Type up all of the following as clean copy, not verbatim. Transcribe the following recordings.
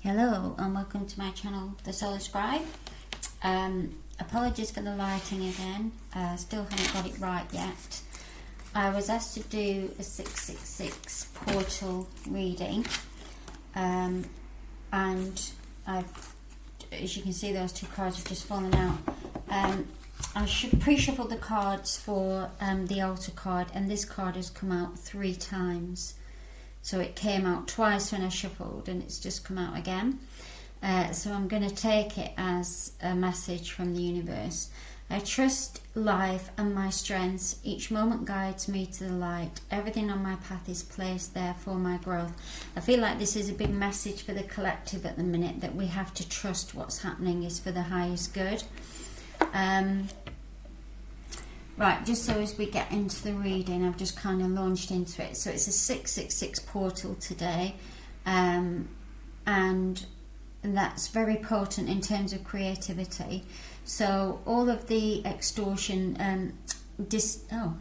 Hello and welcome to my channel, The Solar Scribe. Apologies for the lighting again, still haven't got it right yet. I was asked to do a 6.6.6 portal reading, and as you can see, those two cards have just fallen out. I should pre-shuffle the cards for the altar card, and this card has come out 3 times. So it came out twice when I shuffled and it's just come out again. So I'm going to take it as a message from the universe. I trust life and my strengths. Each moment guides me to the light. Everything on my path is placed there for my growth. I feel like this is a big message for the collective at the minute, that we have to trust what's happening is for the highest good. Right, just so as we get into the reading, I've just kind of launched into it. So it's a 666 portal today, and that's very potent in terms of creativity. So all of the extortion,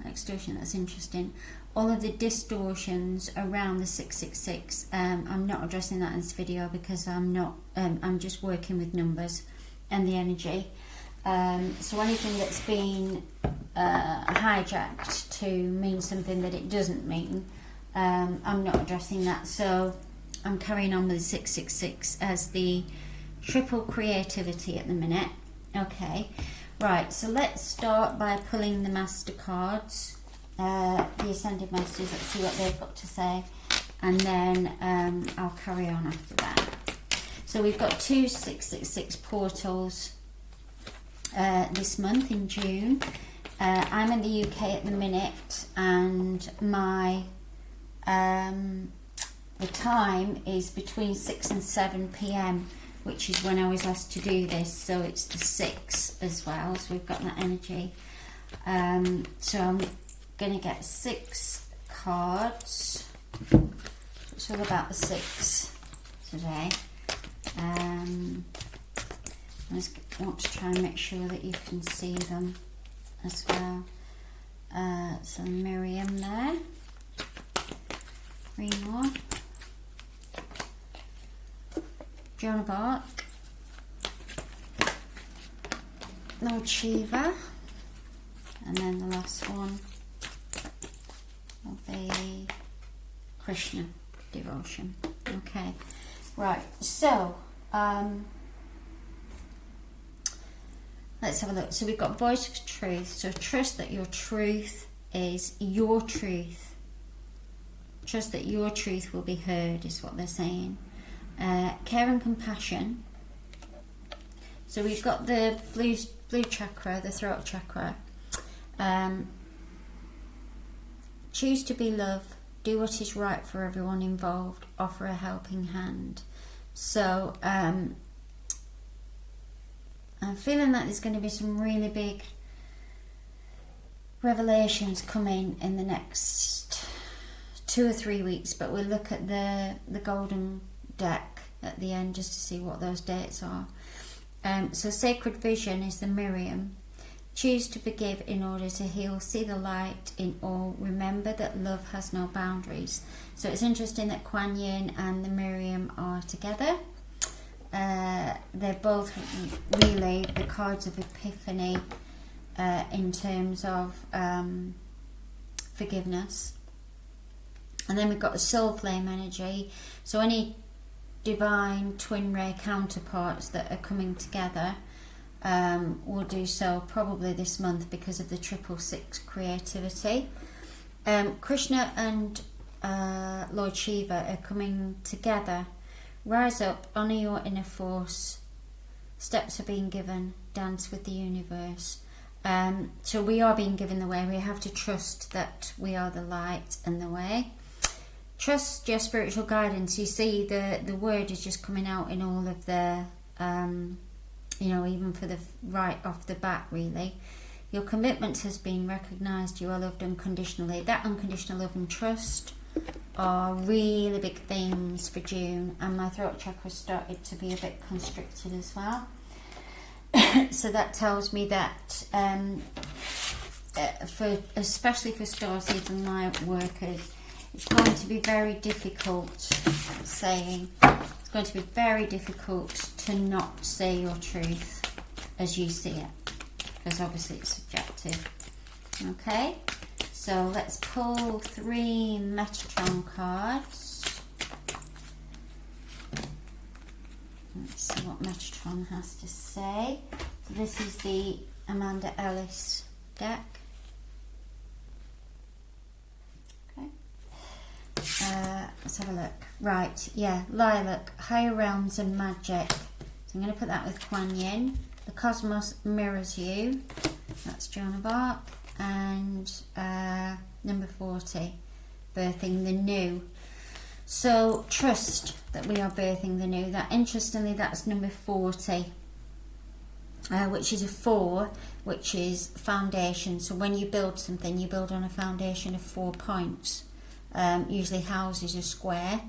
extortion, that's interesting. All of the distortions around the 666, I'm not addressing that in this video because I'm just working with numbers and the energy. So anything that's been hijacked to mean something that it doesn't mean, I'm not addressing that. So I'm carrying on with the 666 as the triple creativity at the minute. Okay, right, so let's start by pulling the master cards, the ascended masters. Let's see what they've got to say, and then I'll carry on after that. So we've got 2 666 portals this month in June. I'm in the UK at the minute, and my the time is between 6 and 7 p.m, which is when I was asked to do this. So it's the 6 as well, so we've got that energy. So I'm going to get 6 cards. It's all about the 6 today. I just want to try and make sure that you can see them as well. So Miriam there. 3 more. Joan of Arc. Lord Shiva. And then the last one will be Krishna devotion. Okay. Right. So let's have a look. So we've got voice of truth. So trust that your truth is your truth. Trust that your truth will be heard is what they're saying. Care and compassion. So we've got the blue chakra, the throat chakra. Choose to be love. Do what is right for everyone involved. Offer a helping hand. So I'm feeling that there's going to be some really big revelations coming in the next 2 or 3 weeks, but we'll look at the golden deck at the end just to see what those dates are. So sacred vision is the Miriam. Choose to forgive in order to heal. See the light in all. Remember that love has no boundaries. So it's interesting that Kuan Yin and the Miriam are together. They're both really the cards of epiphany in terms of forgiveness. And then we've got the soul flame energy. So any divine twin ray counterparts that are coming together will do so probably this month because of the 666 creativity. Krishna and Lord Shiva are coming together. Rise up, honour your inner force. Steps are being given. Dance with the universe. So we are being given the way. We have to trust that we are the light and the way. Trust your spiritual guidance. You see the word is just coming out in all of the, even for the right off the bat really. Your commitment has been recognised. You are loved unconditionally. That unconditional love and trust are really big themes for June, and my throat chakra started to be a bit constricted as well. So that tells me that especially for starseeds and light workers, it's going to be very difficult saying. It's going to be very difficult to not say your truth as you see it, because obviously it's subjective. Okay, so let's pull 3 Metatron cards. Let's see what Metatron has to say. So this is the Amanda Ellis deck. Okay. Let's have a look. Right, yeah, Lilac, Higher Realms and Magic. So I'm going to put that with Kuan Yin. The Cosmos Mirrors You. That's Joan of Arc. And number 40, Birthing the New. So trust that we are birthing the new. That, interestingly, that's number 40, which is a 4, which is foundation. So when you build something, you build on a foundation of 4 points. Usually houses are square,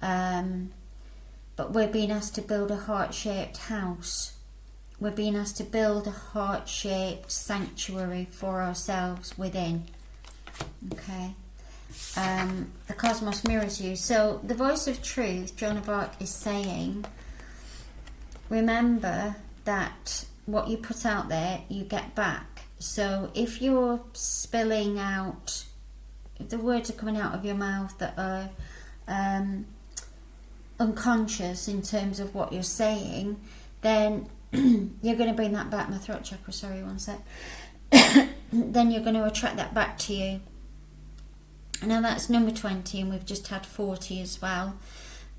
but we're being asked to build a heart-shaped house. We're being asked to build a heart-shaped sanctuary for ourselves within. Okay. The Cosmos Mirrors You. So the voice of truth, Joan of Arc, is saying, remember that what you put out there, you get back. So if you're spilling out, if the words are coming out of your mouth that are unconscious in terms of what you're saying, then you're going to bring that back. My throat chakra, sorry, one sec. Then you're going to attract that back to you. Now that's number 20, and we've just had 40 as well.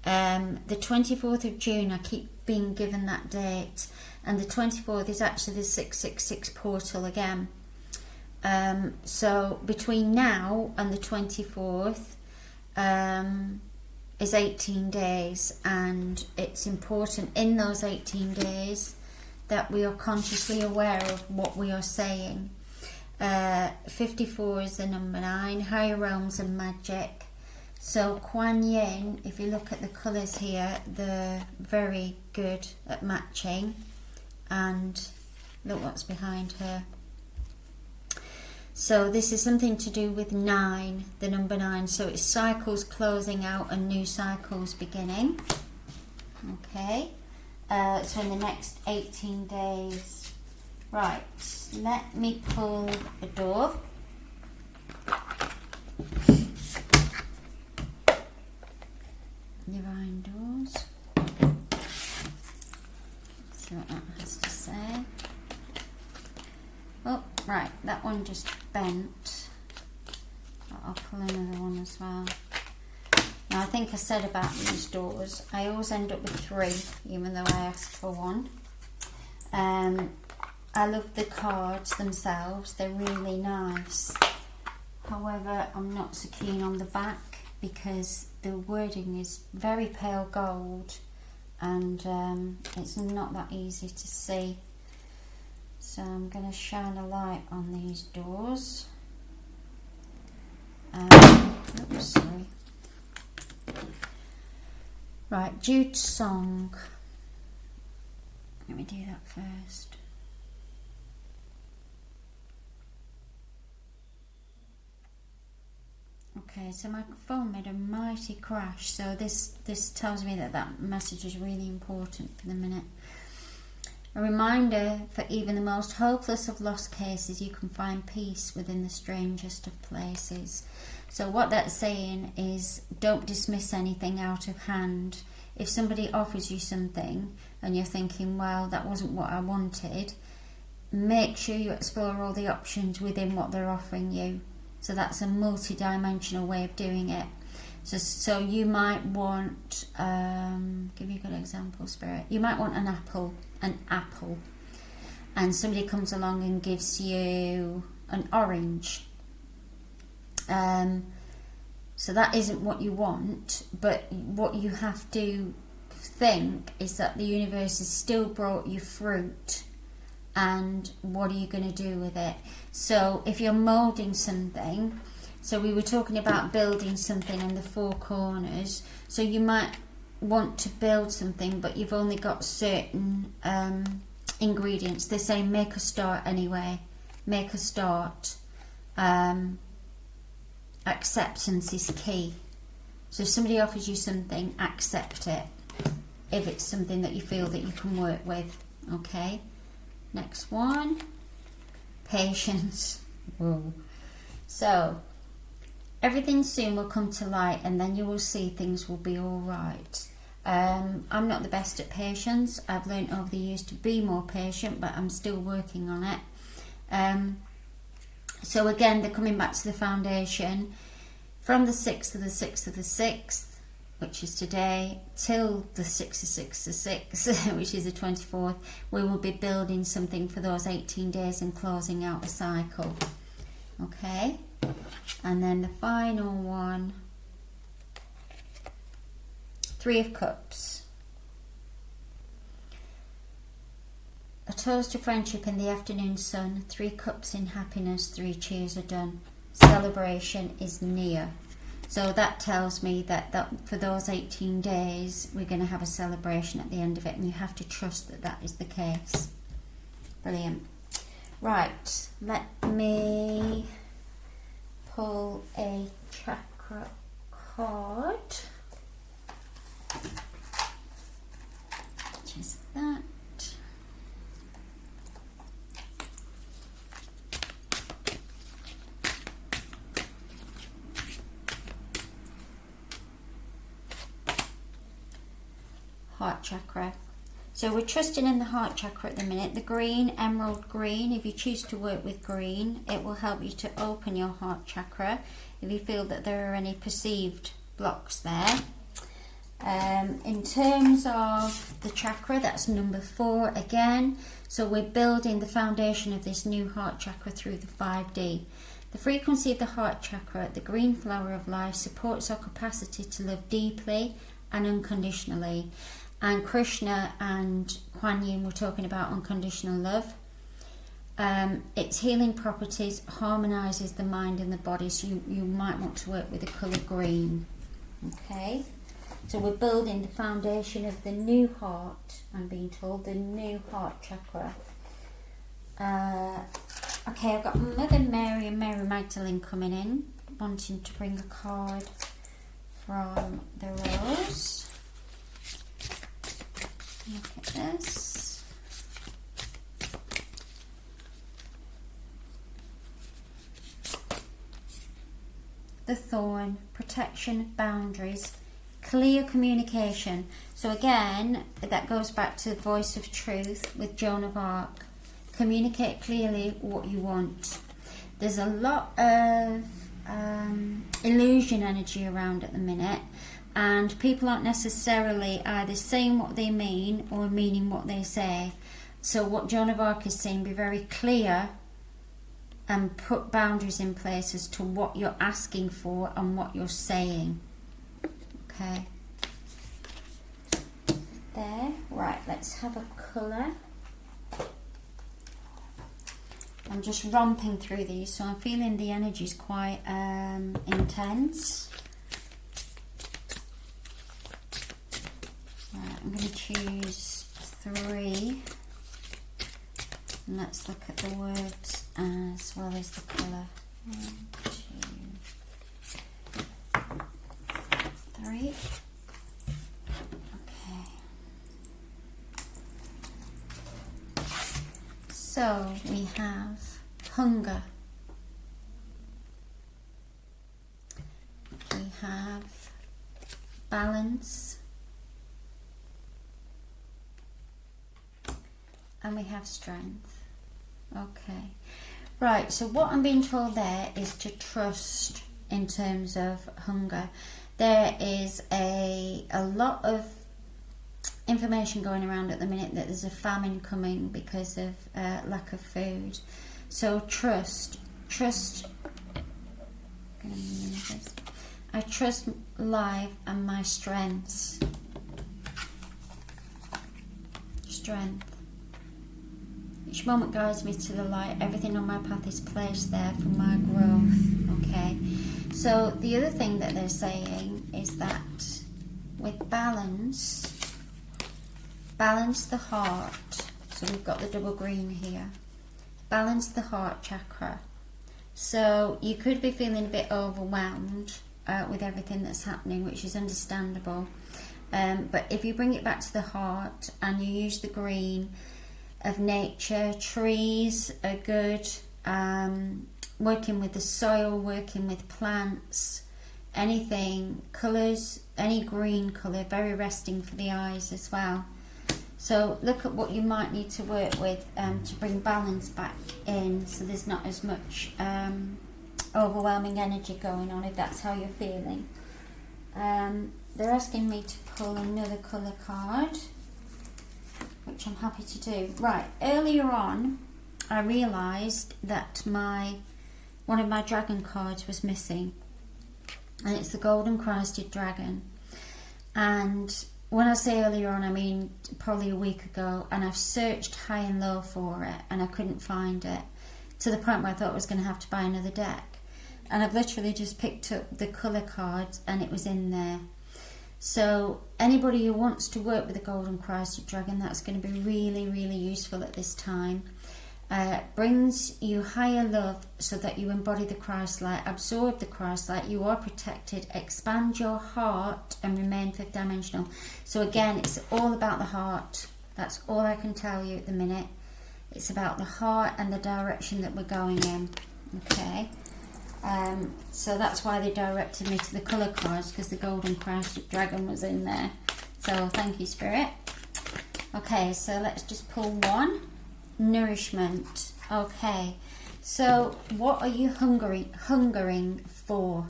The 24th of June, I keep being given that date, and the 24th is actually the 6.6.6 portal again. So between now and the 24th is 18 days, and it's important in those 18 days that we are consciously aware of what we are saying. 54 is the number 9, Higher Realms and Magic. So Kuan Yin, if you look at the colours here, they're very good at matching, and look what's behind her. So this is something to do with 9, the number 9. So it's cycles closing out and new cycles beginning. Okay. So in the next 18 days. Right. Let me pull a door. Divine Doors. Let's see what that has to say. Oh, right, that one just bent. I'll pull another one as well. Now, I think I said about these doors, I always end up with 3, even though I asked for 1. I love the cards themselves, they're really nice. However, I'm not so keen on the back because the wording is very pale gold, and it's not that easy to see. So I'm going to shine a light on these doors. Oops, sorry. Right, Jude's song. Let me do that first. Okay, so my phone made a mighty crash, so this tells me that message is really important for the minute. A reminder, for even the most hopeless of lost cases, you can find peace within the strangest of places. So what that's saying is, don't dismiss anything out of hand. If somebody offers you something and you're thinking, well, that wasn't what I wanted, make sure you explore all the options within what they're offering you. So that's a multi-dimensional way of doing it. So you might want, give me a good example, Spirit. You might want an apple, and somebody comes along and gives you an orange. So that isn't what you want, but what you have to think is that the universe has still brought you fruit, and what are you going to do with it? So if you're moulding something, so we were talking about building something in the 4 corners, so you might want to build something but you've only got certain ingredients. They're saying make a start anyway, make a start. Acceptance is key. So if somebody offers you something, accept it. if it's something that you feel that you can work with. Okay, next one, patience. Whoa. So everything soon will come to light, and then you will see things will be all right. I'm not the best at patience. I've learned over the years to be more patient, but I'm still working on it. So again, they're coming back to the foundation from the 6th to the 6th of the 6th, which is today, till the 6th of 6 to 6, which is the 24th. We will be building something for those 18 days and closing out a cycle. Okay, and then the final one, 3 of Cups. A toast to friendship in the afternoon sun, 3 cups in happiness, 3 cheers are done. Celebration is near. So that tells me that for those 18 days, we're going to have a celebration at the end of it, and you have to trust that that is the case. Brilliant. Right, let me pull a chakra card. Which is that. Heart chakra. So we're trusting in the heart chakra at the minute. The green, emerald green, if you choose to work with green, it will help you to open your heart chakra if you feel that there are any perceived blocks there. In terms of the chakra, that's number 4 again. So we're building the foundation of this new heart chakra through the 5D. The frequency of the heart chakra, the green flower of life, supports our capacity to love deeply and unconditionally. And Krishna and Kuan Yin were talking about unconditional love. Its healing properties harmonises the mind and the body, so you might want to work with the colour green. Okay, so we're building the foundation of the new heart, I'm being told, the new heart chakra. Okay, I've got Mother Mary and Mary Magdalene coming in, wanting to bring a card from the Rose. Look at this. The Thorn, protection, boundaries, clear communication. So again, that goes back to the voice of truth with Joan of Arc. Communicate clearly what you want. There's a lot of illusion energy around at the minute, and people aren't necessarily either saying what they mean or meaning what they say. So what Joan of Arc is saying, be very clear and put boundaries in place as to what you're asking for and what you're saying. Okay. There. Right, let's have a colour. I'm just romping through these, so I'm feeling the energy is quite intense. Right, I'm going to choose 3. And let's look at the words as well as the colour. 1, 2, 3. Okay. So we have hunger. We have balance. And we have strength. Okay. Right, so what I'm being told there is to trust in terms of hunger. There is a lot of information going around at the minute that there's a famine coming because of lack of food. So trust. I trust life and my strengths. Strength. Each moment guides me to the light. Everything on my path is placed there for my growth. Okay. So the other thing that they're saying is that with balance the heart. So we've got the double green here. Balance the heart chakra. So you could be feeling a bit overwhelmed with everything that's happening, which is understandable. But if you bring it back to the heart and you use the green of nature, trees are good, working with the soil, working with plants, anything, colours, any green colour, very resting for the eyes as well. So look at what you might need to work with to bring balance back in, so there's not as much overwhelming energy going on, if that's how you're feeling. They're asking me to pull another colour card, which I'm happy to do. Right, earlier on I realised that one of my dragon cards was missing, and it's the golden crested dragon. And when I say earlier on, I mean probably a week ago, and I've searched high and low for it and I couldn't find it, to the point where I thought I was going to have to buy another deck. And I've literally just picked up the colour cards and it was in there. So anybody who wants to work with the golden crested dragon, that's going to be really, really useful at this time. Brings you higher love so that you embody the Christ light, absorb the Christ light, you are protected, expand your heart and remain fifth dimensional. So again, it's all about the heart. That's all I can tell you at the minute. It's about the heart and the direction that we're going in. Okay. So that's why they directed me to the colour cards, because the golden crested dragon was in there. So thank you, Spirit. Okay, so let's just pull one. Nourishment. Okay, so what are you hungering for?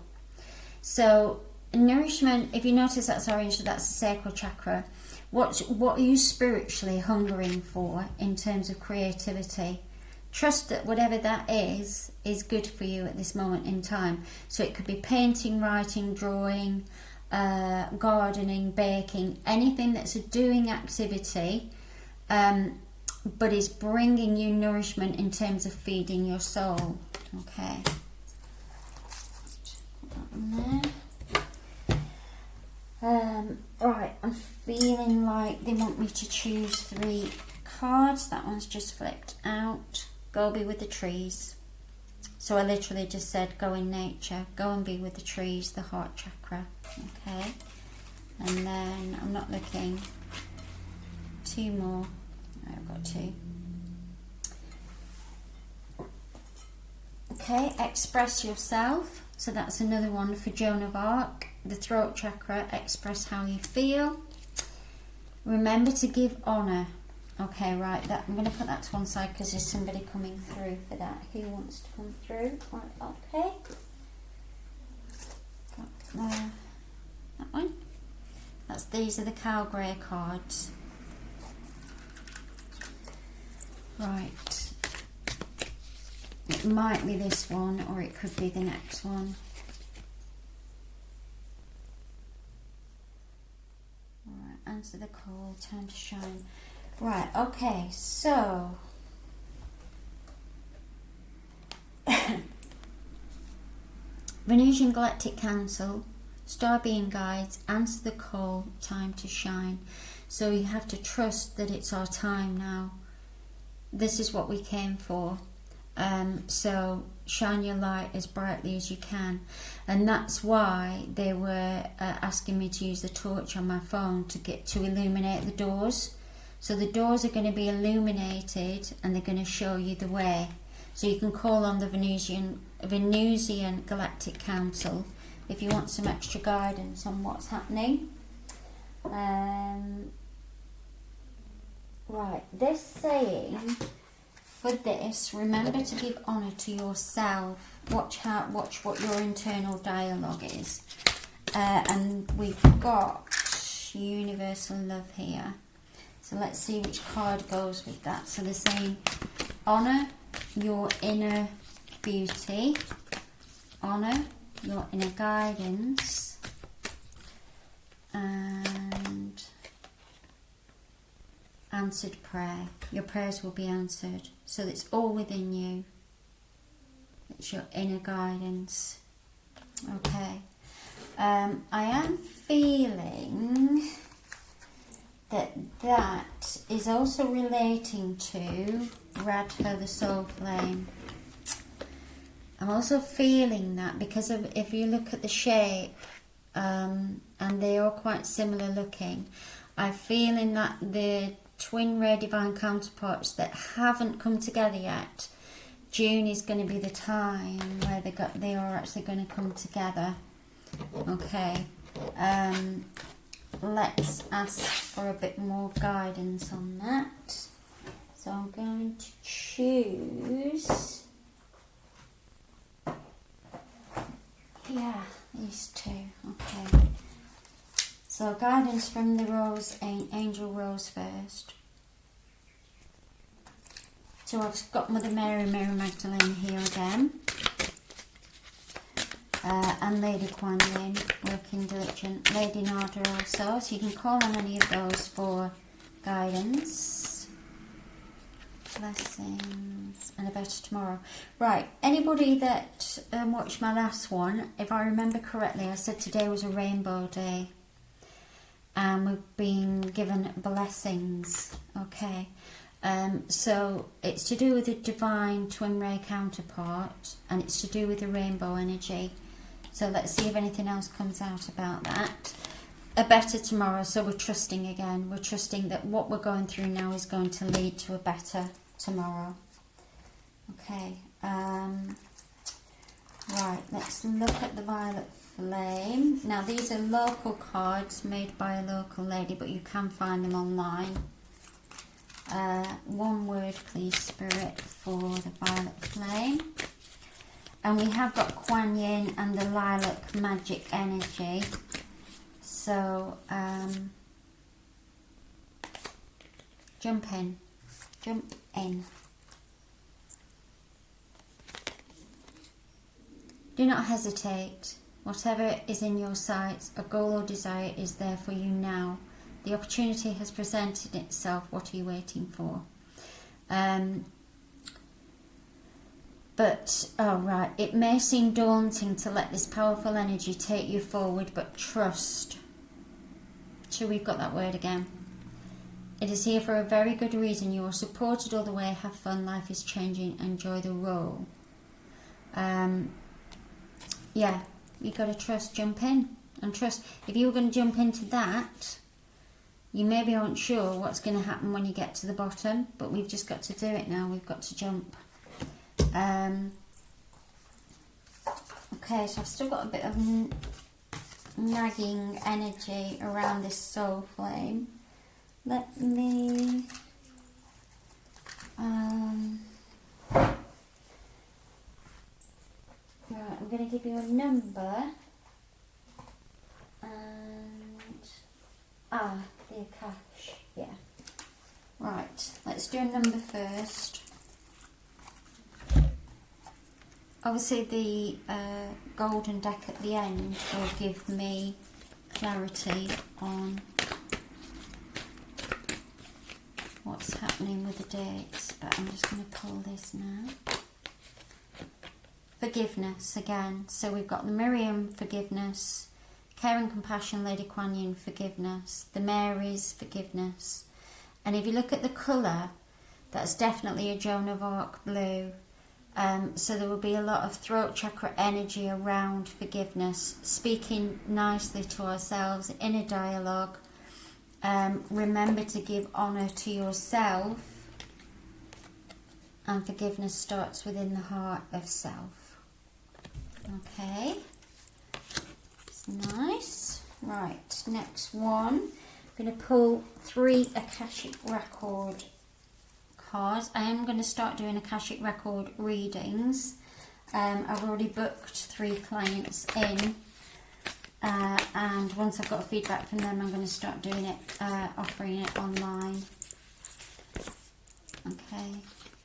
So nourishment, if you notice that's orange, so that's the sacral chakra. What are you spiritually hungering for in terms of creativity? Trust that whatever that is good for you at this moment in time. So it could be painting, writing, drawing, gardening, baking, anything that's a doing activity, but is bringing you nourishment in terms of feeding your soul. Okay. Put that in there. Right, I'm feeling like they want me to choose 3 cards. That one's just flipped out. Go be with the trees. So I literally just said go in nature, go and be with the trees, the heart chakra. Okay. And then I'm not looking. 2 more. I've got 2. Okay, express yourself. So that's another one for Joan of Arc. The throat chakra, express how you feel. Remember to give honour. Okay, right, I'm going to put that to one side because there's somebody coming through for that. Who wants to come through? Right, okay. Got that one. These are the cow grey cards. Right. It might be this one or it could be the next one. Alright, answer the call, time to shine. Right, okay, so Venusian Galactic Council, Star Being Guides, answer the call, time to shine. So you have to trust that it's our time now. This is what we came for. So shine your light as brightly as you can. And that's why they were asking me to use the torch on my phone to illuminate the doors. So the doors are going to be illuminated and they're going to show you the way. So you can call on the Venusian Galactic Council if you want some extra guidance on what's happening. Right, this saying for this, remember to give honour to yourself. Watch what your internal dialogue is. And we've got universal love here. So let's see which card goes with that. So they're saying honour your inner beauty, honour your inner guidance, and answered prayer. Your prayers will be answered. So it's all within you. It's your inner guidance. Okay. I am feeling that is also relating to Radha the Soul Flame. I'm also feeling that because of, if you look at the shape, and they are quite similar looking. I feel in that the twin ray divine counterparts that haven't come together yet, June is going to be the time where they are actually going to come together. Okay, let's ask for a bit more guidance on that. So I'm going to choose, yeah, these two. Okay. So guidance from the Rose, Angel Rose first. So I've got Mother Mary, Mary Magdalene here again. And Lady Kuan Yin, working diligent. Lady Nada also. So you can call on any of those for guidance. Blessings and a better tomorrow. Right, anybody that watched my last one, if I remember correctly, I said today was a rainbow day. And we've been given blessings. Okay. So it's to do with the divine twin ray counterpart, and it's to do with the rainbow energy. So let's see if anything else comes out about that. A better tomorrow. So we're trusting again. We're trusting that what we're going through now is going to lead to a better tomorrow. Okay. Right. Let's look at the violet flame. Now these are local cards made by a local lady, but you can find them online. One word, please, Spirit, for the violet flame. And we have got Kuan Yin and the lilac magic energy. So, jump in. Jump in. Do not hesitate. Whatever is in your sights, a goal or desire is there for you now. The opportunity has presented itself. What are you waiting for? It may seem daunting to let this powerful energy take you forward, but trust. So we've got that word again. It is here for a very good reason. You are supported all the way. Have fun. Life is changing. Enjoy the role. Yeah, you got to trust. Jump in and trust. If you were going to jump into that, you maybe aren't sure what's going to happen when you get to the bottom, but we've just got to do it now. We've got to jump. Okay, so I've still got a bit of nagging energy around this soul flame. Let me... right, I'm going to give you a number. And... the Akash, yeah. Right, let's do a number first. Obviously the golden deck at the end will give me clarity on what's happening with the dates, but I'm just going to pull this now. Forgiveness again. So we've got the Miriam forgiveness, Care and Compassion, Lady Kuan Yin forgiveness, the Mary's forgiveness. And if you look at the colour, that's definitely a Joan of Arc blue. So there will be a lot of throat chakra energy around forgiveness, speaking nicely to ourselves, inner dialogue. Remember to give honour to yourself, and forgiveness starts within the heart of self. Okay, it's nice. Right, next one. I'm going to pull 3 Akashic Record cards. I am going to start doing Akashic Record readings. I've already booked 3 clients in, and once I've got feedback from them, I'm going to start doing it, offering it online. Okay, I'm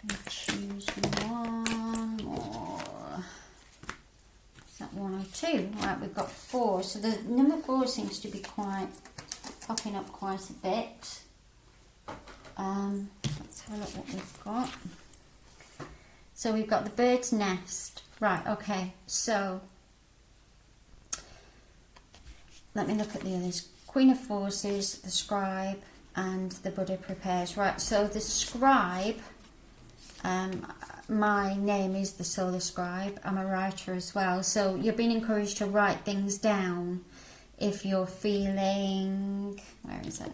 going to choose one more. Is that 1 or 2? Right, we've got 4. So the number 4 seems to be popping up quite a bit. Let's have a look what we've got. So we've got the bird's nest. Right, okay, so let me look at the others. Queen of Forces, the Scribe, and the Buddha Prepares. Right, so the Scribe, my name is the Solar Scribe. I'm a writer as well. So you're being encouraged to write things down. if you're feeling, where is it?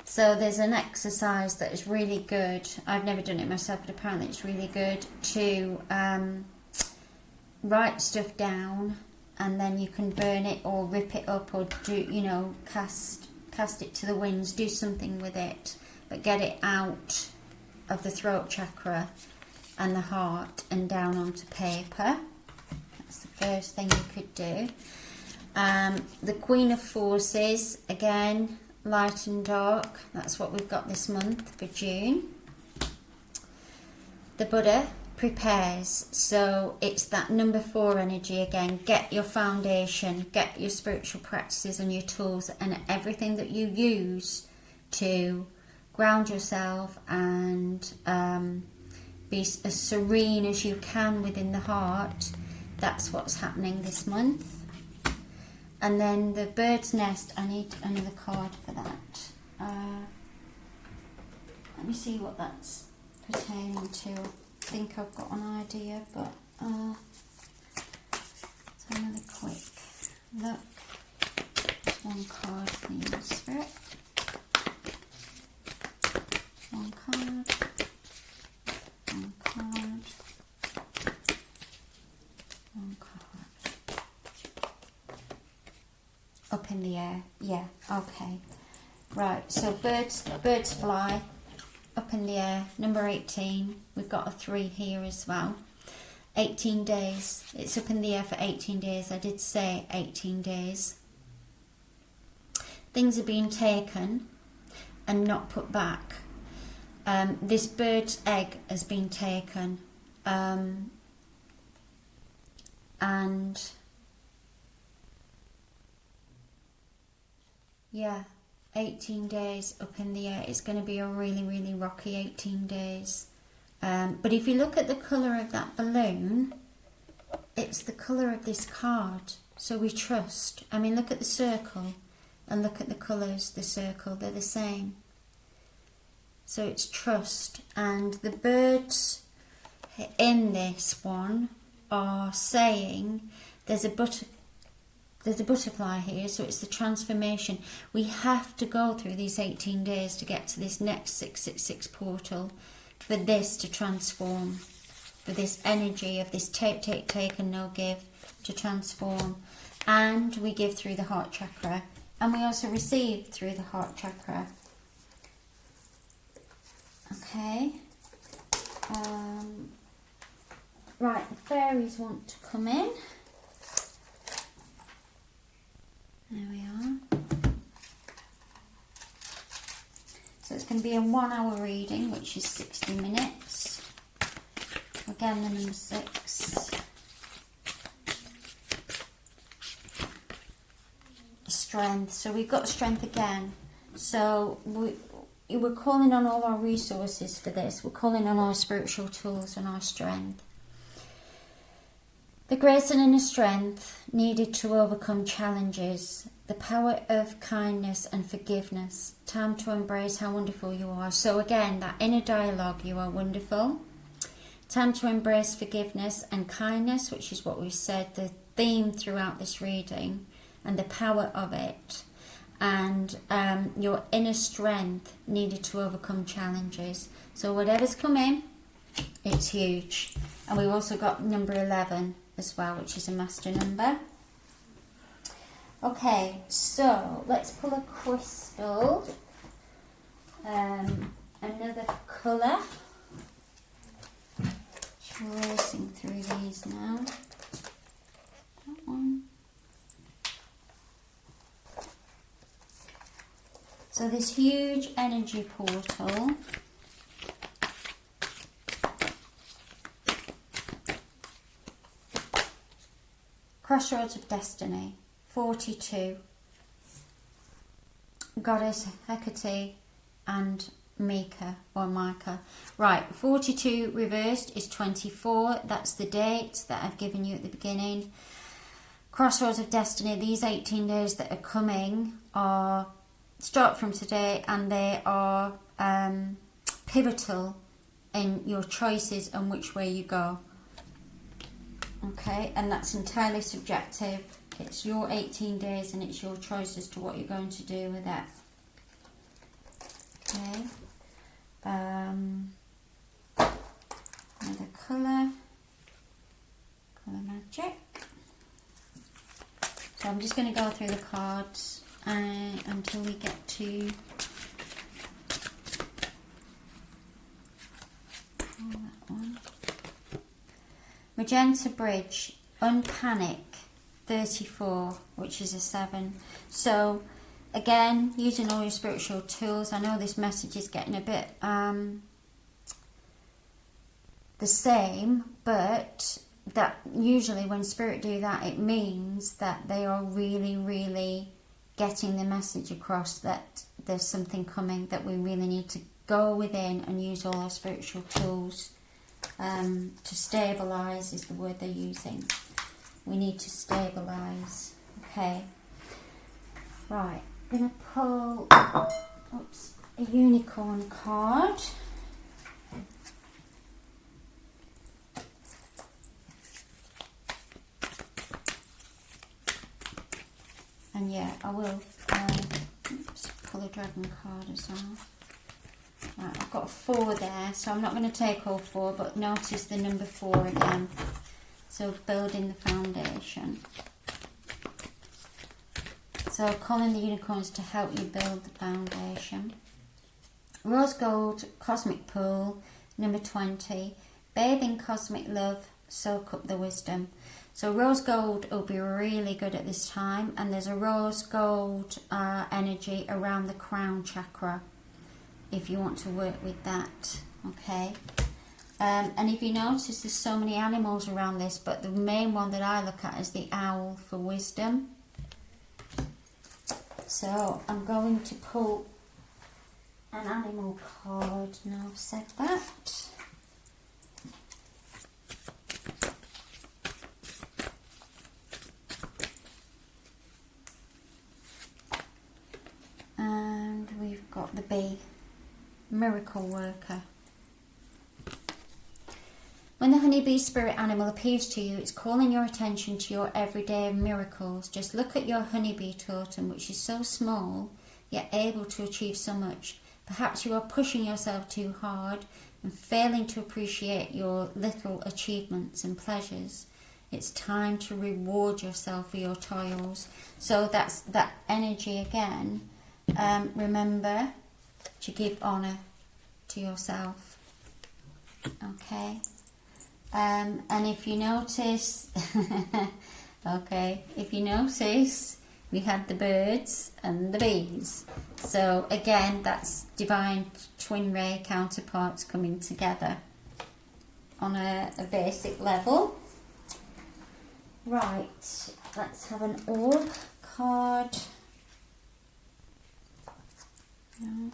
So there's an exercise that is really good. I've never done it myself, but apparently it's really good to write stuff down, and then you can burn it or rip it up or do, you know, cast it to the winds, do something with it, but get it out of the throat chakra and the heart and down onto paper. That's the first thing you could do. The Queen of Forces, again, light and dark. That's what we've got this month for June. The Buddha, prepares. So it's that number 4 energy again. Get your foundation, get your spiritual practices and your tools and everything that you use to ground yourself and be as serene as you can within the heart. That's what's happening this month. And then the bird's nest, I need another card for that. Let me see what that's pertaining to. I think I've got an idea, but let's have another quick look. Just one card, please, Spirit. One card. One card. One card. Up in the air. Yeah, okay. Right, so birds fly. Up in the air, number 18. We've got a 3 here as well. 18 days. It's up in the air for 18 days. I did say 18 days. Things are being taken and not put back. This bird's egg has been taken. And yeah, 18 days up in the air. It's going to be a really, really rocky 18 days. But if you look at the colour of that balloon, it's the colour of this card. So we trust. I mean, look at the circle and look at the colours, the circle, they're the same. So it's trust. And the birds in this one are saying there's a butterfly here, so it's the transformation. We have to go through these 18 days to get to this next 666 portal for this to transform, for this energy of this take and no give to transform. And we give through the heart chakra, and we also receive through the heart chakra. Okay. Right, the fairies want to come in. There we are. So it's going to be a 1 hour reading, which is 60 minutes. Again, the number 6. Strength. So we've got strength again. So we're calling on all our resources for this. We're calling on our spiritual tools and our strength. The grace and inner strength needed to overcome challenges. The power of kindness and forgiveness. Time to embrace how wonderful you are. So again, that inner dialogue, you are wonderful. Time to embrace forgiveness and kindness, which is what we've said, the theme throughout this reading, and the power of it. And your inner strength needed to overcome challenges. So whatever's coming, it's huge. And we've also got number 11 as well, which is a master number. Okay, so let's pull a crystal, another colour. Tracing through these now. That one. So this huge energy portal. Crossroads of Destiny, 42. Goddess Hecate and Micah. Right, 42 reversed is 24. That's the date that I've given you at the beginning. Crossroads of Destiny, these 18 days that are coming start from today, and they are pivotal in your choices and which way you go. Okay, and that's entirely subjective. It's your 18 days and it's your choice as to what you're going to do with it. Okay. Another colour magic. So I'm just going to go through the cards until we get to that one. Magenta Bridge, Unpanic, 34, which is a 7. So again, using all your spiritual tools. I know this message is getting a bit the same, but that usually when spirit do that, it means that they are really getting the message across that there's something coming, that we really need to go within and use all our spiritual tools to stabilize is the word they're using. We need to stabilize. Okay, right, I'm gonna pull a unicorn card. And yeah, I will pull a dragon card as well. Right, I've got 4 there, so I'm not going to take all 4, but notice the number 4 again. So building the foundation. So calling the unicorns to help you build the foundation. Rose gold, cosmic pool, number 20. Bathe in cosmic love, soak up the wisdom. So rose gold will be really good at this time, and there's a rose gold energy around the crown chakra if you want to work with that. Okay, and if you notice, there's so many animals around this, but the main one that I look at is the owl for wisdom. So I'm going to pull an animal card now I've said that. And we've got the bee, miracle worker. When the honeybee spirit animal appears to you, it's calling your attention to your everyday miracles. Just look at your honeybee totem, which is so small, yet able to achieve so much. Perhaps you are pushing yourself too hard and failing to appreciate your little achievements and pleasures. It's time to reward yourself for your toils. So that's that energy again. Remember to give honour to yourself. Okay. And if you notice, we had the birds and the bees. So again, that's divine twin ray counterparts coming together on a basic level. Right, let's have an orb card. No.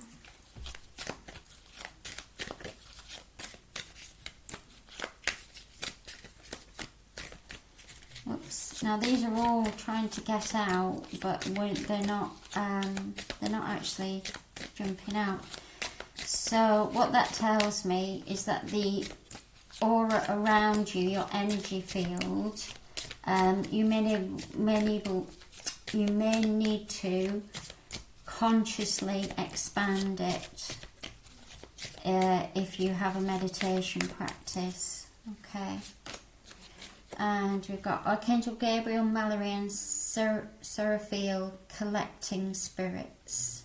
Oops. Now these are all trying to get out, but they're not actually jumping out. So what that tells me is that the aura around you, your energy field, you may need to consciously expand it if you have a meditation practice. Okay. And we've got Archangel Gabriel, Mallory and Seraphiel collecting spirits.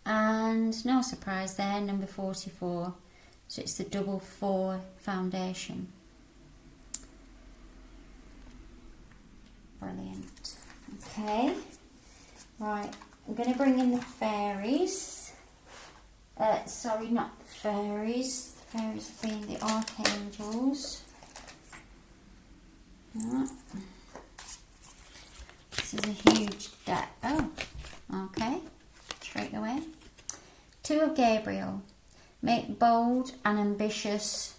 And no surprise there, number 44. So it's the double 4 foundation. Brilliant. Okay. Right. I'm going to bring in the fairies. Sorry, not the fairies. The fairies being the archangels. This is a huge deck. Oh, okay. Straight away. 2 of Gabriel. Make bold and ambitious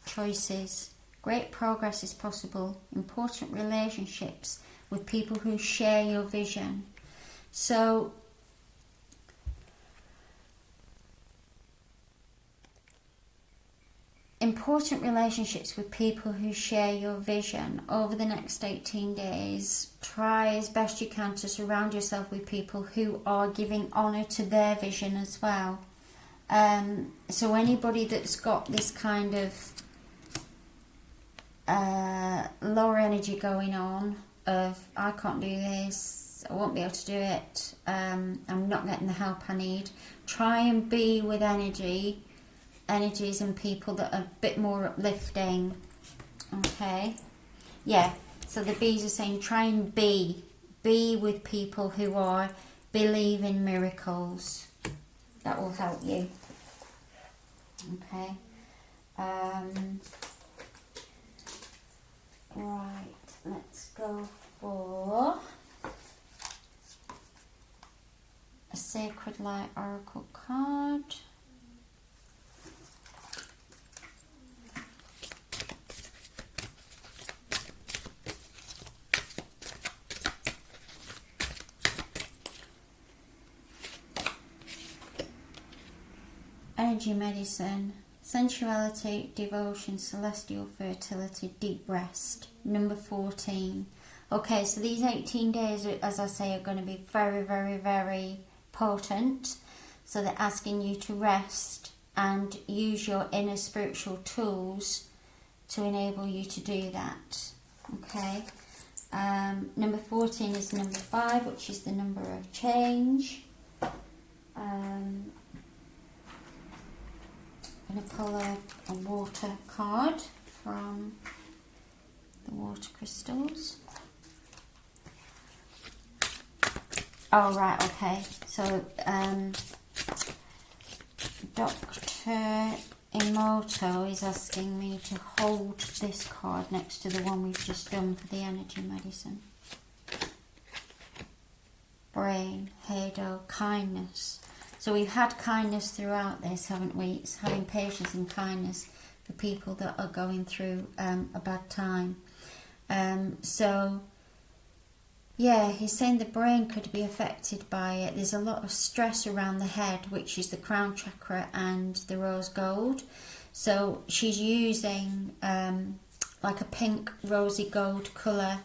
choices. Great progress is possible. Important relationships with people who share your vision. So important relationships with people who share your vision. Over the next 18 days, try as best you can to surround yourself with people who are giving honour to their vision as well. So anybody that's got this kind of lower energy going on of, I can't do this, I won't be able to do it, I'm not getting the help I need, try and be with energies and people that are a bit more uplifting. Okay, yeah, so the bees are saying try and be with people who are believing miracles. That will help you. Okay, right, let's go for a Sacred Light Oracle card. Energy medicine, sensuality, devotion, celestial fertility, deep rest. Number 14. Okay, so these 18 days, as I say, are going to be very, very, very potent. So they're asking you to rest and use your inner spiritual tools to enable you to do that. Okay. Number 14 is number 5, which is the number of change. I'm going to pull a water card from the water crystals. Oh, right, okay. So, Dr. Emoto is asking me to hold this card next to the one we've just done for the energy medicine. Brain, Hado, kindness. So we've had kindness throughout this, haven't we? It's having patience and kindness for people that are going through a bad time. So, yeah, he's saying the brain could be affected by it. There's a lot of stress around the head, which is the crown chakra and the rose gold. So she's using like a pink rosy gold colour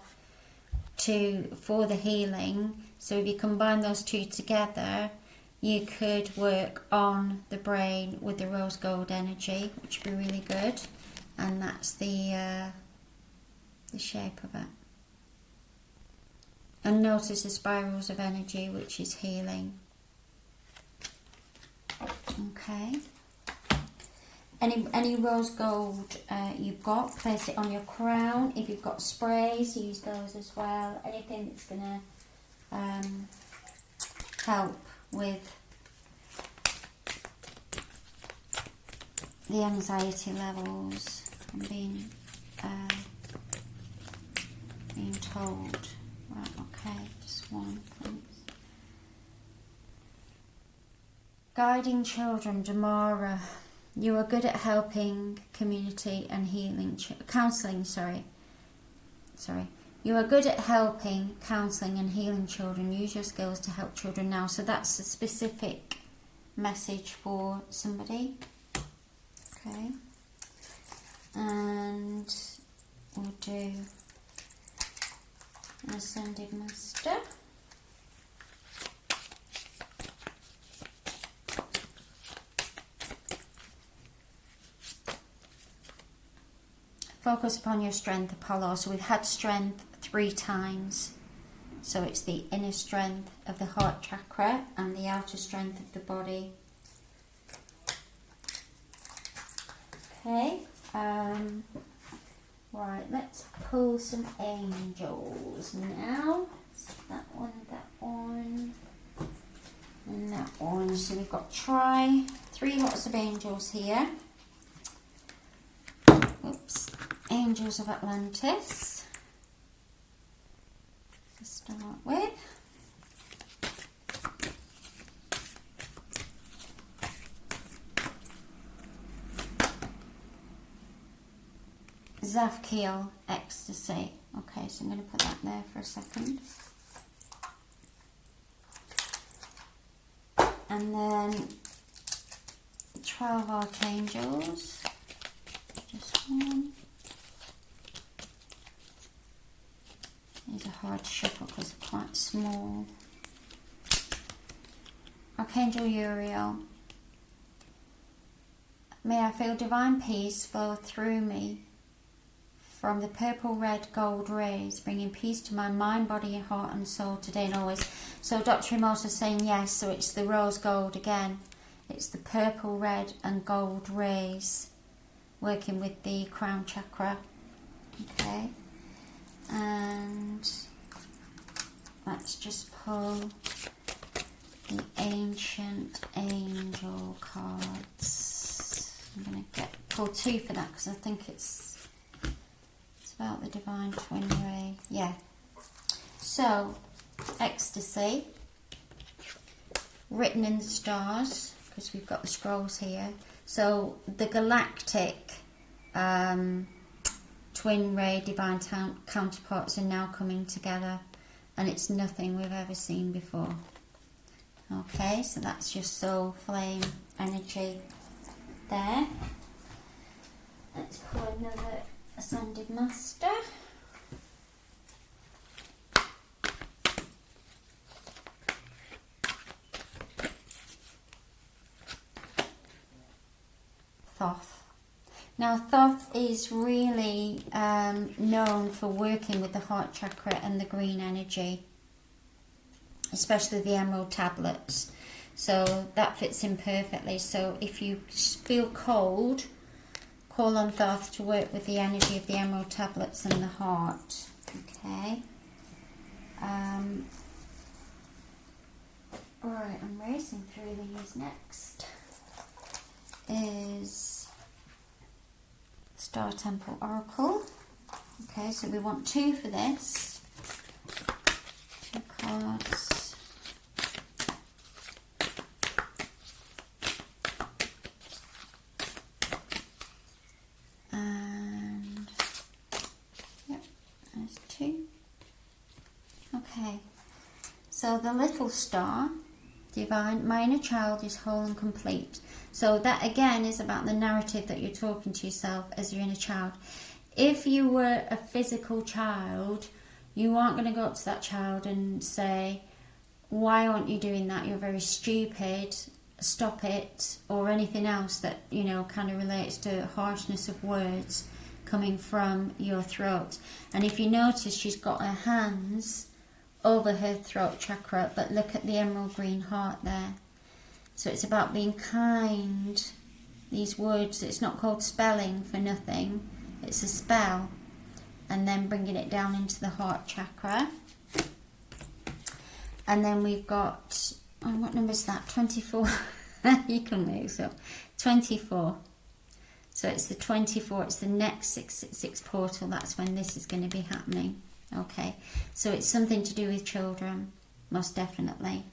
for the healing. So if you combine those two together, you could work on the brain with the rose gold energy, which would be really good. And that's the shape of it. And notice the spirals of energy, which is healing. Okay. Any rose gold you've got, place it on your crown. If you've got sprays, use those as well. Anything that's going to help with the anxiety levels and being told. Right, okay, just one, please. Guiding children, Damara. You are good at helping community and healing, counselling, sorry. You are good at helping, counselling and healing children. Use your skills to help children now. So that's a specific message for somebody. Okay. And we'll do an Ascended Master. Focus upon your strength, Apollo. So we've had strength 3 times. So it's the inner strength of the heart chakra and the outer strength of the body. Okay. Right, let's pull some angels now. So that one, and that one. So we've got 3 lots of angels here. Oops. Angels of Atlantis to start with. Zafkiel Ecstasy. Okay, so I'm going to put that there for a second. And then 12 Archangels. just one. These are hard to shuffle because they're quite small. Archangel Uriel. May I feel divine peace flow through me from the purple, red, gold rays, bringing peace to my mind, body, heart and soul today and always. So Dr. Emoto's saying yes, so it's the rose gold again. It's the purple, red and gold rays working with the crown chakra. Okay. And let's just pull the ancient angel cards. I'm going to pull 2 for that because I think it's about the divine twin ray. Yeah. So, ecstasy, written in the stars, because we've got the scrolls here. So, the galactic twin ray divine counterparts are now coming together, and it's nothing we've ever seen before. Okay, so that's your soul flame energy there. Let's pull another Ascended Master. Thoth. Now Thoth is really known for working with the heart chakra and the green energy, especially the emerald tablets. So that fits in perfectly. So if you feel cold, call on Thoth to work with the energy of the emerald tablets and the heart. Okay. Alright, I'm racing through these. Next is Star Temple Oracle. Okay, so we want 2 for this. 2 cards. And yep, there's 2. Okay, so the little star, divine, my inner child is whole and complete. So that again is about the narrative that you're talking to yourself as your inner child. If you were a physical child, you aren't going to go up to that child and say, why aren't you doing that? You're very stupid, stop it, or anything else that, you know, kind of relates to harshness of words coming from your throat. And if you notice, she's got her hands over her throat chakra, but look at the emerald green heart there. So it's about being kind. These words, it's not called spelling for nothing. It's a spell. And then bringing it down into the heart chakra. And then we've got, oh, what number is that? 24. You can mix up. 24. So it's the 24. It's the next 666 portal. That's when this is going to be happening. Okay. So it's something to do with children. Most definitely.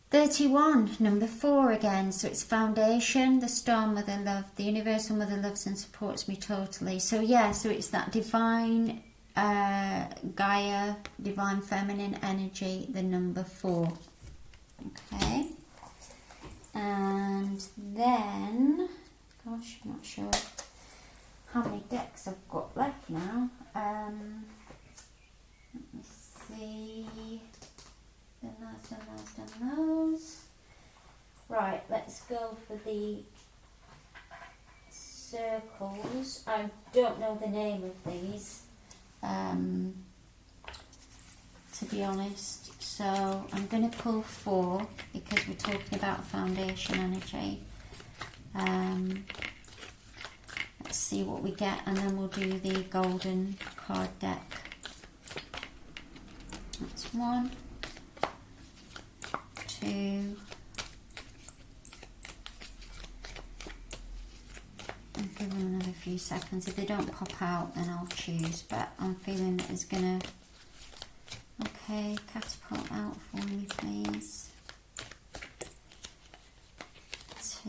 31, number 4 again. So it's foundation, the star mother love, the universal mother loves and supports me totally. So yeah, so it's that divine Gaia, divine feminine energy, the number 4. Okay. And then, gosh, I'm not sure how many decks I've got left now. Let me see. Done those. Right, let's go for the circles. I don't know the name of these, to be honest. So I'm going to pull 4 because we're talking about foundation energy. Let's see what we get, and then we'll do the golden card deck. That's 1, 2, I'll give them another few seconds. If they don't pop out, then I'll choose, but I'm feeling that it's gonna. Okay, catapult out for me, please.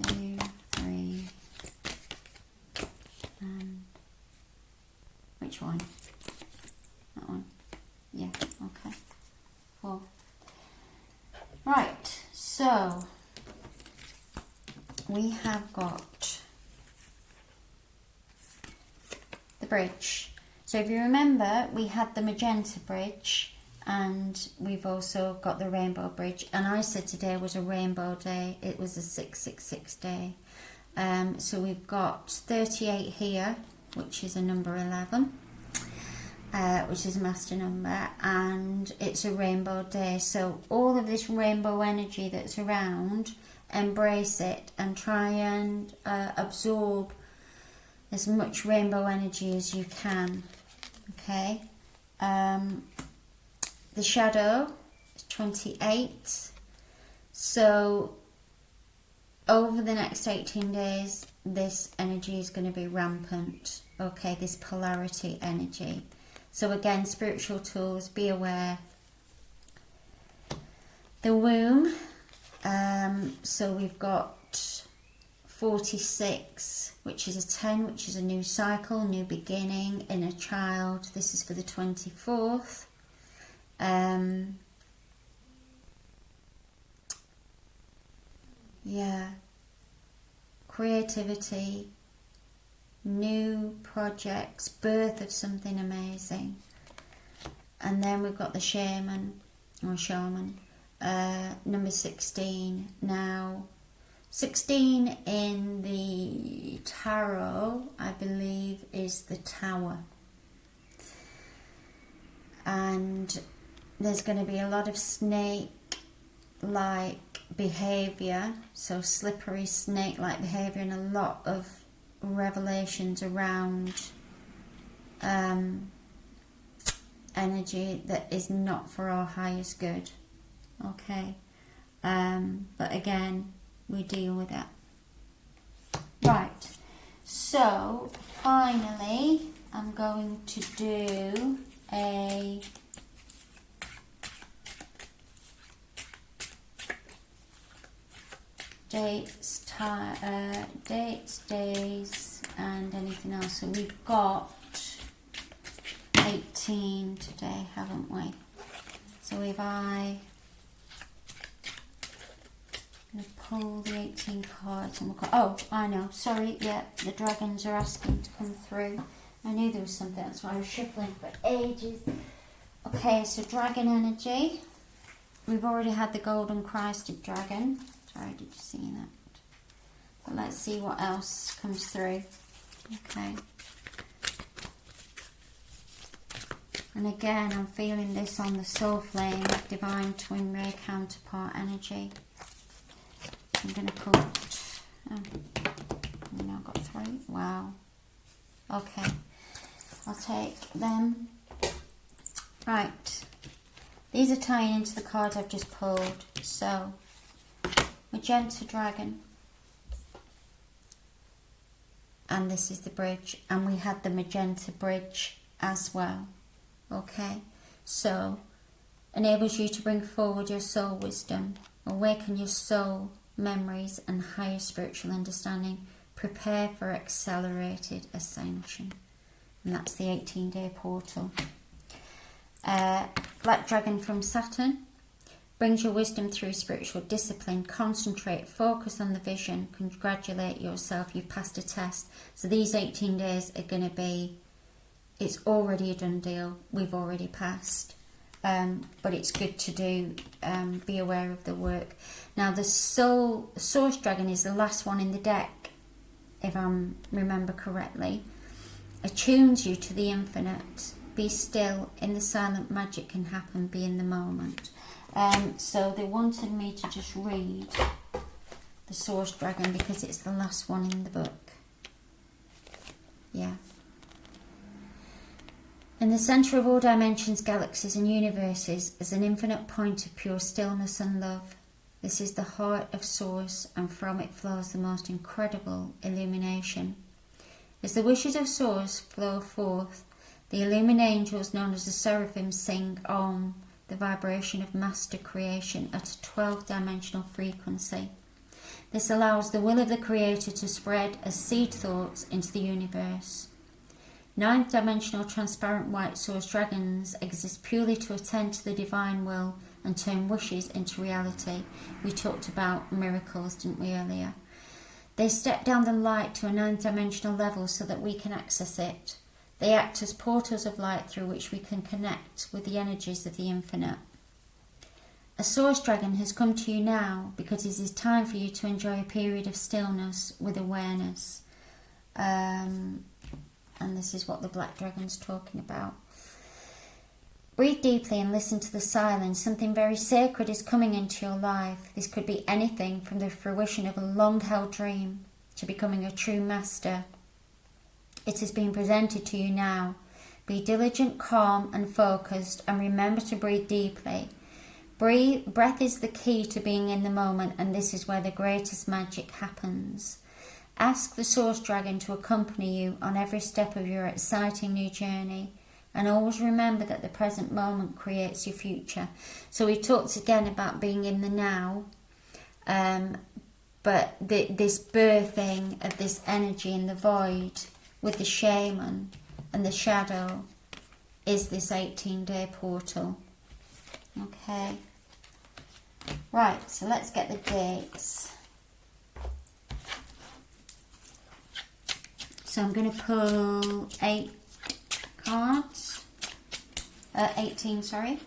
2, 3, and which one? That one. Yeah. Okay. 4. Right, so we have got bridge. So if you remember, we had the magenta bridge and we've also got the rainbow bridge. And I said today was a rainbow day. It was a 666 day. So we've got 38 here, which is a number 11. Which is a master number, and it's a rainbow day. So all of this rainbow energy that's around, embrace it and try and absorb as much rainbow energy as you can. Okay. The shadow is 28. So over the next 18 days, this energy is going to be rampant. Okay, this polarity energy. So again, spiritual tools, be aware. The womb, so we've got 46, which is a 10, which is a new cycle, new beginning, inner child. This is for the 24th. Yeah. Creativity. New projects, birth of something amazing. And then we've got the shaman, number 16. Now, 16 in the tarot, I believe, is the Tower. And there's going to be a lot of snake-like behaviour, so slippery snake-like behaviour, and a lot of revelations around energy that is not for our highest good. Okay, but again, we deal with it. Right, so finally I'm going to do a dates, days, and anything else. So we've got 18 today, haven't we? So if I'm going to pull the 18 cards and we'll go, oh, I know, sorry, yeah, the dragons are asking to come through. I knew there was something, that's why I was shuffling for ages. Okay, so dragon energy. We've already had the golden Christed dragon. Sorry, did you see that? But let's see what else comes through. Okay. And again, I'm feeling this on the soul flame, divine twin ray counterpart energy. I'm going to put, I've now got 3. Wow. Okay. I'll take them. Right. These are tying into the cards I've just pulled. So, magenta dragon, and this is the bridge, and we had the magenta bridge as well. Okay, so enables you to bring forward your soul wisdom, awaken your soul memories and higher spiritual understanding, prepare for accelerated ascension, and that's the 18-day portal. Black dragon from Saturn. Brings your wisdom through spiritual discipline. Concentrate, focus on the vision, congratulate yourself, you've passed a test. So these 18 days are going to be, it's already a done deal, we've already passed. But it's good to do, be aware of the work. Now the Source Dragon is the last one in the deck, if I remember correctly. Attunes you to the infinite. Be still, in the silent magic can happen, be in the moment. So they wanted me to just read the Source Dragon because it's the last one in the book. Yeah. In the centre of all dimensions, galaxies and universes is an infinite point of pure stillness and love. This is the heart of Source, and from it flows the most incredible illumination. As the wishes of Source flow forth, the illumined angels known as the seraphim sing Om, the vibration of master creation at a 12-dimensional frequency. This allows the will of the Creator to spread as seed thoughts into the universe. 9th-dimensional transparent white source dragons exist purely to attend to the divine will and turn wishes into reality. We talked about miracles, didn't we, earlier? They step down the light to a 9th-dimensional level so that we can access it. They act as portals of light through which we can connect with the energies of the infinite. A source dragon has come to you now because it is time for you to enjoy a period of stillness with awareness. And this is what the black dragon's talking about. Breathe deeply and listen to the silence. Something very sacred is coming into your life. This could be anything from the fruition of a long-held dream to becoming a true master. It has been presented to you now. Be diligent, calm and focused, and remember to breathe deeply. Breath is the key to being in the moment, and this is where the greatest magic happens. Ask the source dragon to accompany you on every step of your exciting new journey, and always remember that the present moment creates your future. So we talked again about being in the now, but this birthing of this energy in the void with the shaman and the shadow is this 18-day portal. Okay. Right, so let's get the dates. So I'm going to pull 8 cards. 18, sorry.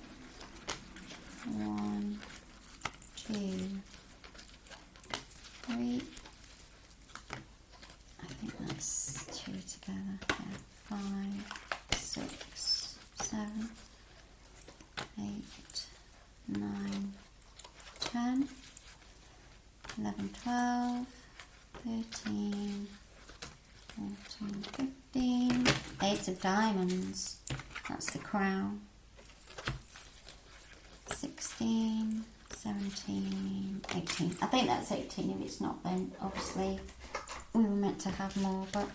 1, 2, 3. I think that's 2 together. Yeah. 5, 6, 7, 8, 9, 10, 11, 12, 13, 14, 15, Ace of Diamonds, that's the crown, 16, 17, 18, I think that's 18, if it's not then obviously we were meant to have more, but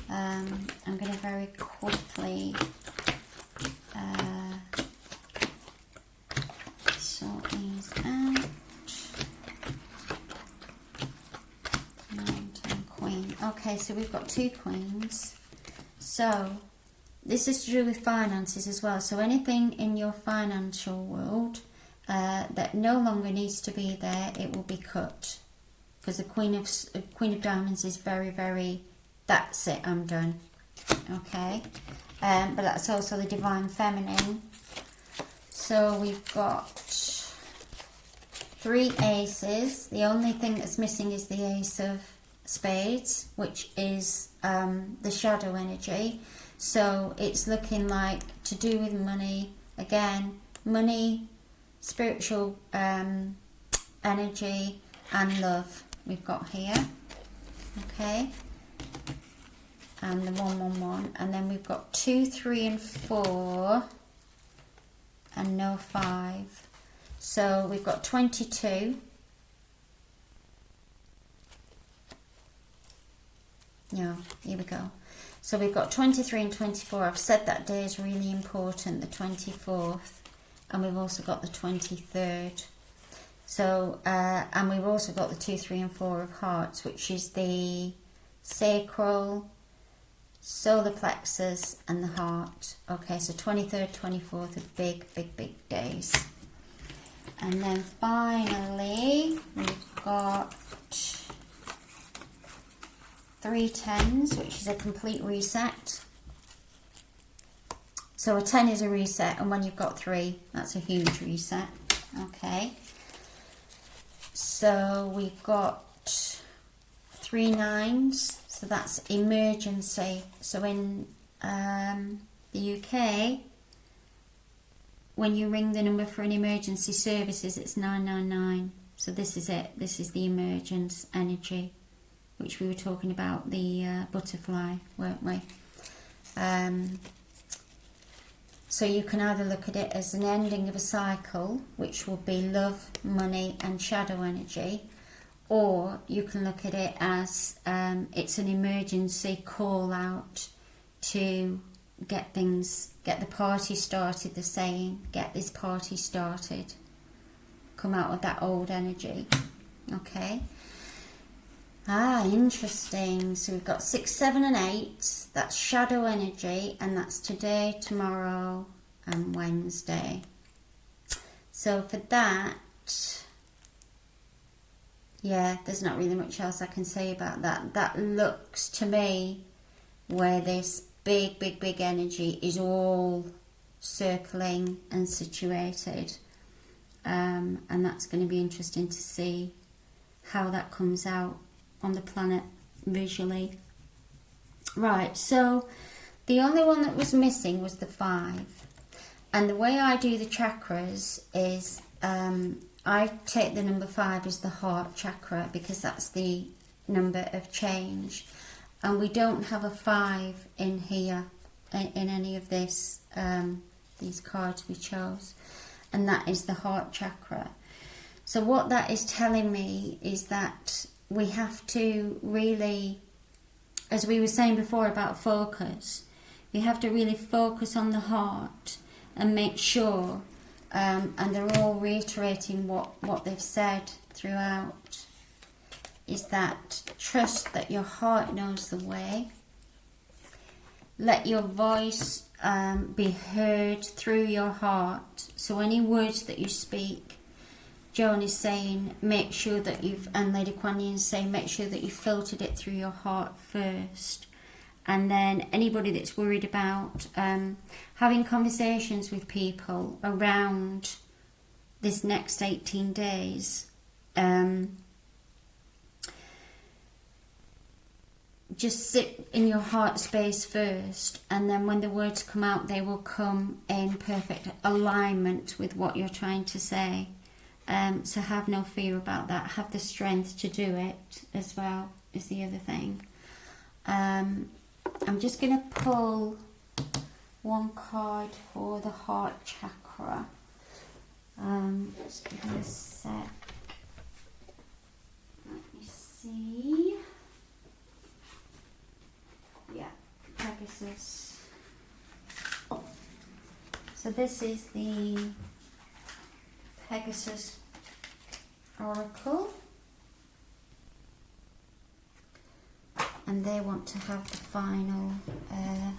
I'm going to very quickly sort these out. 9, 10, Queen. Okay, so we've got 2 queens. So this is to do with finances as well. So anything in your financial world that no longer needs to be there, it will be cut. Because the Queen of Diamonds is very, very, that's it, I'm done. Okay, but that's also the Divine Feminine. So we've got 3 aces. The only thing that's missing is the Ace of Spades, which is the shadow energy. So it's looking like to do with money. Again, money, spiritual energy and love we've got here. Okay. And the 1, 1, 1. And then we've got 2, 3 and 4. And no 5. So we've got 22. No, here we go. So we've got 23 and 24. I've said that day is really important, the 24th. And we've also got the 23rd. So, and we've also got the 2, 3 and 4 of hearts, which is the sacral, solar plexus and the heart. Okay, so 23rd, 24th are big, big, big days. And then finally, we've got 3 10s, which is a complete reset. So a 10 is a reset, and when you've got 3, that's a huge reset. Okay. So we've got 3 9s, so that's emergency. So in the UK, when you ring the number for an emergency services, it's 999. So this is it. This is the emergence energy, which we were talking about, the butterfly, weren't we? So you can either look at it as an ending of a cycle, which will be love, money and shadow energy, or you can look at it as it's an emergency call out to get the party started, the saying, get this party started. Come out of that old energy. Okay. Interesting. So we've got 6, 7 and 8. That's shadow energy, and that's today, tomorrow and Wednesday. So for that, yeah, there's not really much else I can say about that. That looks to me where this big energy is all circling and situated. And that's going to be interesting to see how that comes out on the planet visually. Right, so the only one that was missing was the 5. And the way I do the chakras is I take the number 5 as the heart chakra, because that's the number of change. And we don't have a 5 in here, in any of this, these cards we chose. And that is the heart chakra. So what that is telling me is that we have to really, as we were saying before about focus, we have to really focus on the heart and make sure, and they're all reiterating what they've said throughout, is that trust that your heart knows the way. Let your voice be heard through your heart. So any words that you speak, Joan is saying, make sure that you've, and Lady Kuan Yin is saying, make sure that you filtered it through your heart first. And then anybody that's worried about having conversations with people around this next 18 days, just sit in your heart space first, and then when the words come out, they will come in perfect alignment with what you're trying to say. So have no fear about that. Have the strength to do it as well, is the other thing. I'm just going to pull one card for the heart chakra. Just give me a sec. Let me see. Yeah, Pegasus. So this is the Pegasus Oracle. And they want to have the final word.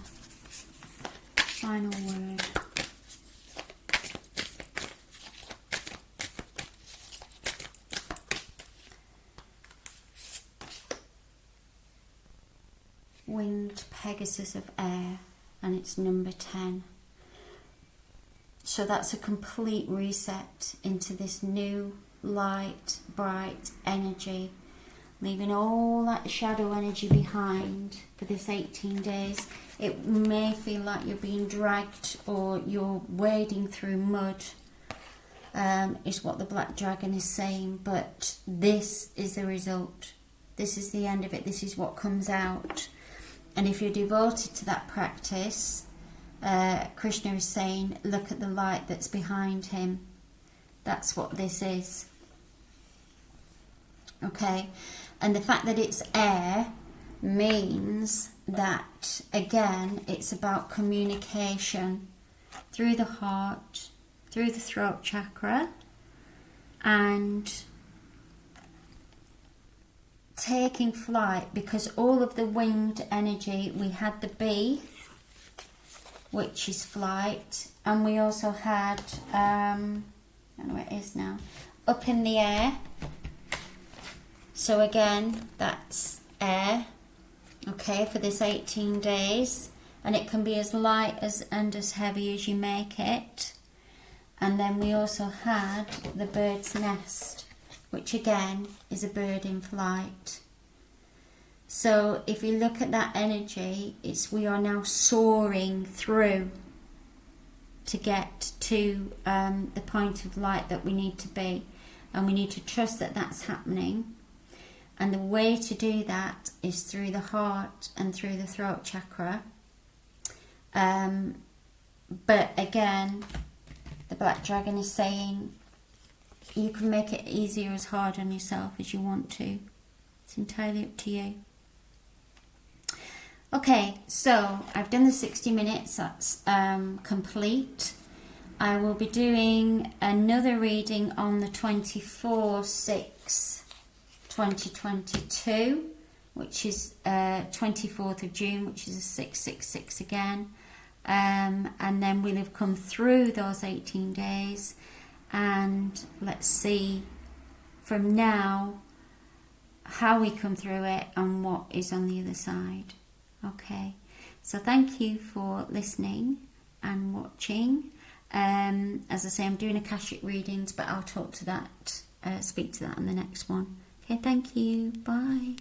Winged Pegasus of air, and it's number 10. So that's a complete reset into this new light, bright energy, leaving all that shadow energy behind for this 18 days. It may feel like you're being dragged or you're wading through mud, is what the Black Dragon is saying, but this is the result. This is the end of it. This is what comes out. And if you're devoted to that practice, Krishna is saying, look at the light that's behind him. That's what this is. Okay? And the fact that it's air means that, again, it's about communication through the heart, through the throat chakra, and taking flight, because all of the winged energy, we had the bee, which is flight, and we also had, I don't know where it is now, up in the air. So again, that's air, okay, for this 18 days, and it can be as light as and as heavy as you make it. And then we also had the bird's nest, which again is a bird in flight. So if you look at that energy, it's we are now soaring through to get to the point of light that we need to be, and we need to trust that that's happening. And the way to do that is through the heart and through the throat chakra. But again, the Black Dragon is saying you can make it easy or as hard on yourself as you want to. It's entirely up to you. Okay, so I've done the 60 minutes. That's complete. I will be doing another reading on the 24/6/2022, which is 24th of June, which is a 666 again. And then we'll have come through those 18 days, and let's see from now how we come through it and what is on the other side. Okay, So thank you for listening and watching. As I say, I'm doing Akashic readings, but I'll speak to that in the next one. Okay, thank you. Bye.